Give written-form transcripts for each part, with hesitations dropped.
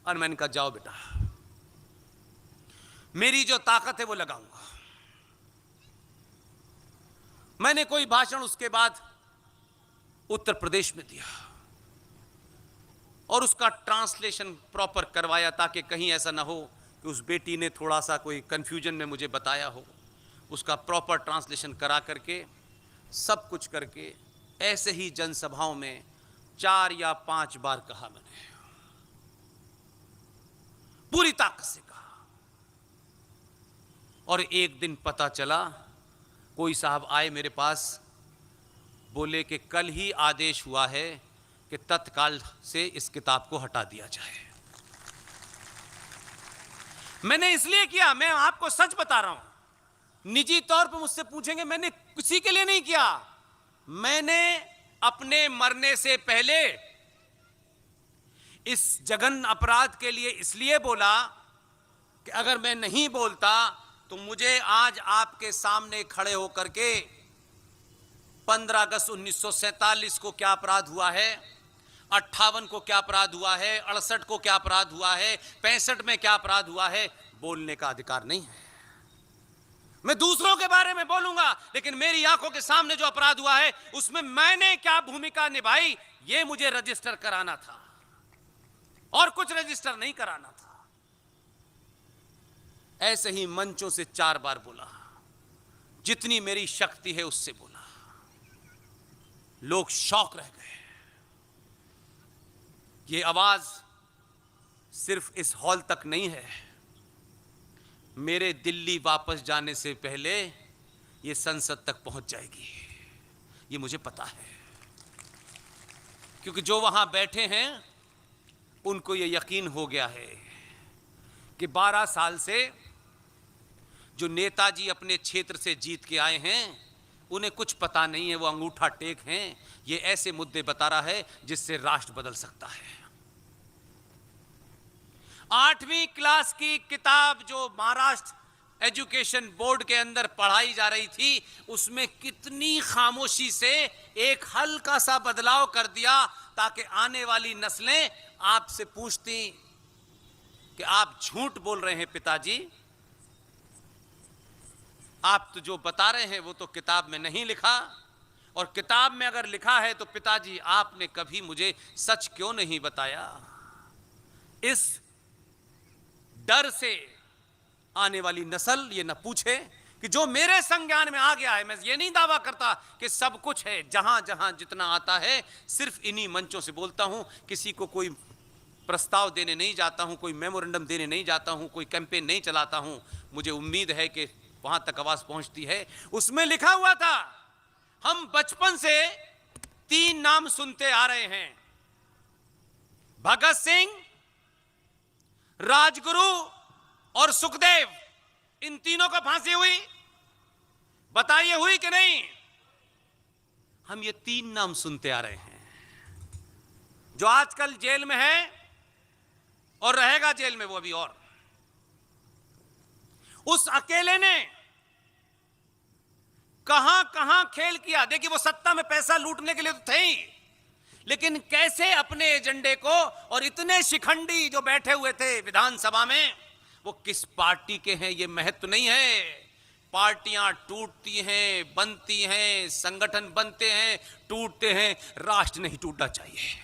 और मैंने कहा जाओ बेटा, मेरी जो ताकत है वो लगाऊंगा। मैंने कोई भाषण उसके बाद उत्तर प्रदेश में दिया और उसका ट्रांसलेशन प्रॉपर करवाया, ताकि कहीं ऐसा ना हो कि उस बेटी ने थोड़ा सा कोई कंफ्यूजन में मुझे बताया हो। उसका प्रॉपर ट्रांसलेशन करा करके, सब कुछ करके, ऐसे ही जनसभाओं में 4 या 5 बार कहा मैंने, पूरी ताकत से कहा। और एक दिन पता चला, कोई साहब आए मेरे पास, बोले कि कल ही आदेश हुआ है कि तत्काल से इस किताब को हटा दिया जाए। मैंने इसलिए किया, मैं आपको सच बता रहा हूं, निजी तौर पर मुझसे पूछेंगे, मैंने किसी के लिए नहीं किया। मैंने अपने मरने से पहले इस जघन्य अपराध के लिए इसलिए बोला कि अगर मैं नहीं बोलता तो मुझे आज आपके सामने खड़े होकर के 15 अगस्त 1947 को क्या अपराध हुआ है, 58 को क्या अपराध हुआ है, 68 को क्या अपराध हुआ है, 65 में क्या अपराध हुआ है, बोलने का अधिकार नहीं है। मैं दूसरों के बारे में बोलूंगा, लेकिन मेरी आंखों के सामने जो अपराध हुआ है उसमें मैंने क्या भूमिका निभाई, यह मुझे रजिस्टर कराना था और कुछ रजिस्टर नहीं कराना था। ऐसे ही मंचों से 4 बार बोला, जितनी मेरी शक्ति है उससे बोला। लोग शौक रह गए। ये आवाज सिर्फ इस हॉल तक नहीं है, मेरे दिल्ली वापस जाने से पहले ये संसद तक पहुंच जाएगी, ये मुझे पता है। क्योंकि जो वहां बैठे हैं उनको ये यकीन हो गया है कि 12 साल से जो नेताजी अपने क्षेत्र से जीत के आए हैं उन्हें कुछ पता नहीं है, वो अंगूठा टेक हैं। ये ऐसे मुद्दे बता रहा है जिससे राष्ट्र बदल सकता है। 8वीं क्लास की किताब जो महाराष्ट्र एजुकेशन बोर्ड के अंदर पढ़ाई जा रही थी, उसमें कितनी खामोशी से एक हल्का सा बदलाव कर दिया, ताकि आने वाली नस्लें आपसे पूछती कि आप झूठ बोल रहे हैं पिताजी, आप तो जो बता रहे हैं वो तो किताब में नहीं लिखा, और किताब में अगर लिखा है तो पिताजी आपने कभी मुझे सच क्यों नहीं बताया। इस डर से आने वाली नस्ल ये न पूछे कि जो मेरे संज्ञान में आ गया है, मैं ये नहीं दावा करता कि सब कुछ है, जहां जहां जितना आता है सिर्फ इन्हीं मंचों से बोलता हूं, किसी को कोई प्रस्ताव देने नहीं जाता हूं, कोई मेमोरेंडम देने नहीं जाता हूं, कोई कैंपेन नहीं चलाता हूं। मुझे उम्मीद है कि वहां तक आवाज पहुंचती है। उसमें लिखा हुआ था, हम बचपन से 3 नाम सुनते आ रहे हैं, भगत सिंह, राजगुरु और सुखदेव। इन तीनों को फांसी हुई, बताइए हुई कि नहीं? हम ये 3 नाम सुनते आ रहे हैं। जो आजकल जेल में है और रहेगा जेल में वो अभी, और उस अकेले ने कहां कहां खेल किया। देखिए, वो सत्ता में पैसा लूटने के लिए तो थे ही, लेकिन कैसे अपने एजेंडे को, और इतने शिखंडी जो बैठे हुए थे विधानसभा में, वो किस पार्टी के हैं ये महत्व नहीं है। पार्टियां टूटती हैं, बनती हैं, संगठन बनते हैं, टूटते हैं, राष्ट्र नहीं टूटना चाहिए।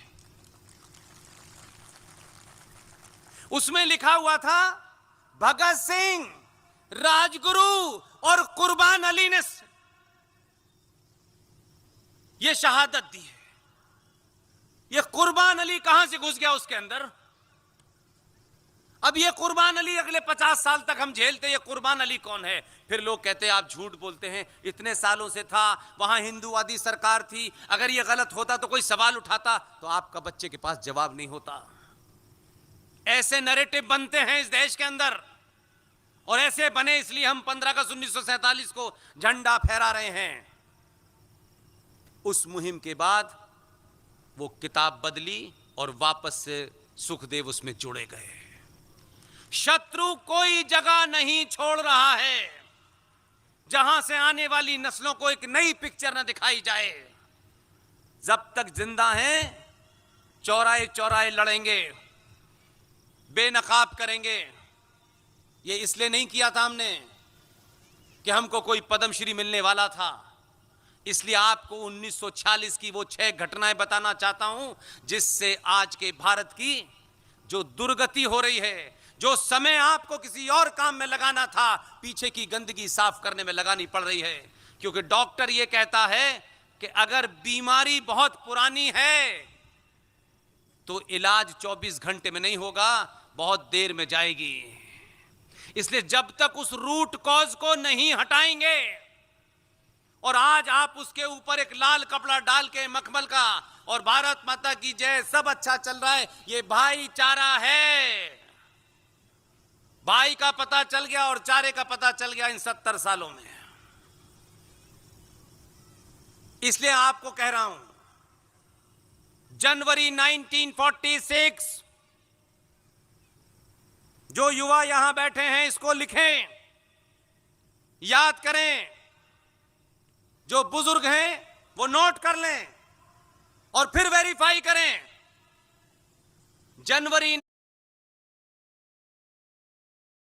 उसमें लिखा हुआ था, भगत सिंह, राजगुरु और कुर्बान अली ने ये शहादत दी है। ये कुर्बान अली कहां से घुस गया उसके अंदर? अब ये कुर्बान अली अगले 50 साल तक हम झेलते, ये कुर्बान अली कौन है? फिर लोग कहते हैं आप झूठ बोलते हैं, इतने सालों से था, वहां हिंदूवादी सरकार थी, अगर ये गलत होता तो कोई सवाल उठाता तो आपका बच्चे के पास जवाब नहीं होता। ऐसे नैरेटिव बनते हैं इस देश के अंदर, और ऐसे बने इसलिए हम 15 अगस्त 1947 को झंडा फहरा रहे हैं। उस मुहिम के बाद वो किताब बदली और वापस से सुखदेव उसमें जुड़े गए। शत्रु कोई जगह नहीं छोड़ रहा है जहां से आने वाली नस्लों को एक नई पिक्चर न दिखाई जाए। जब तक जिंदा हैं, चौराहे चौराहे लड़ेंगे, बेनकाब करेंगे। ये इसलिए नहीं किया था हमने कि हमको कोई पद्मश्री मिलने वाला था, इसलिए आपको 1946 की वो 6 घटनाएं बताना चाहता हूं जिससे आज के भारत की जो दुर्गति हो रही है, जो समय आपको किसी और काम में लगाना था, पीछे की गंदगी साफ करने में लगानी पड़ रही है। क्योंकि डॉक्टर ये कहता है कि अगर बीमारी बहुत पुरानी है तो इलाज 24 घंटे में नहीं होगा, बहुत देर में जाएगी। इसलिए जब तक उस रूट कॉज को नहीं हटाएंगे, और आज आप उसके ऊपर एक लाल कपड़ा डाल के मखमल का और भारत माता की जय सब अच्छा चल रहा है, ये भाईचारा है। भाई का पता चल गया और चारे का पता चल गया इन 70 सालों में। इसलिए आपको कह रहा हूं, जनवरी 1946 जो युवा यहां बैठे हैं इसको लिखें, याद करें, जो बुजुर्ग हैं वो नोट कर लें और फिर वेरीफाई करें। जनवरी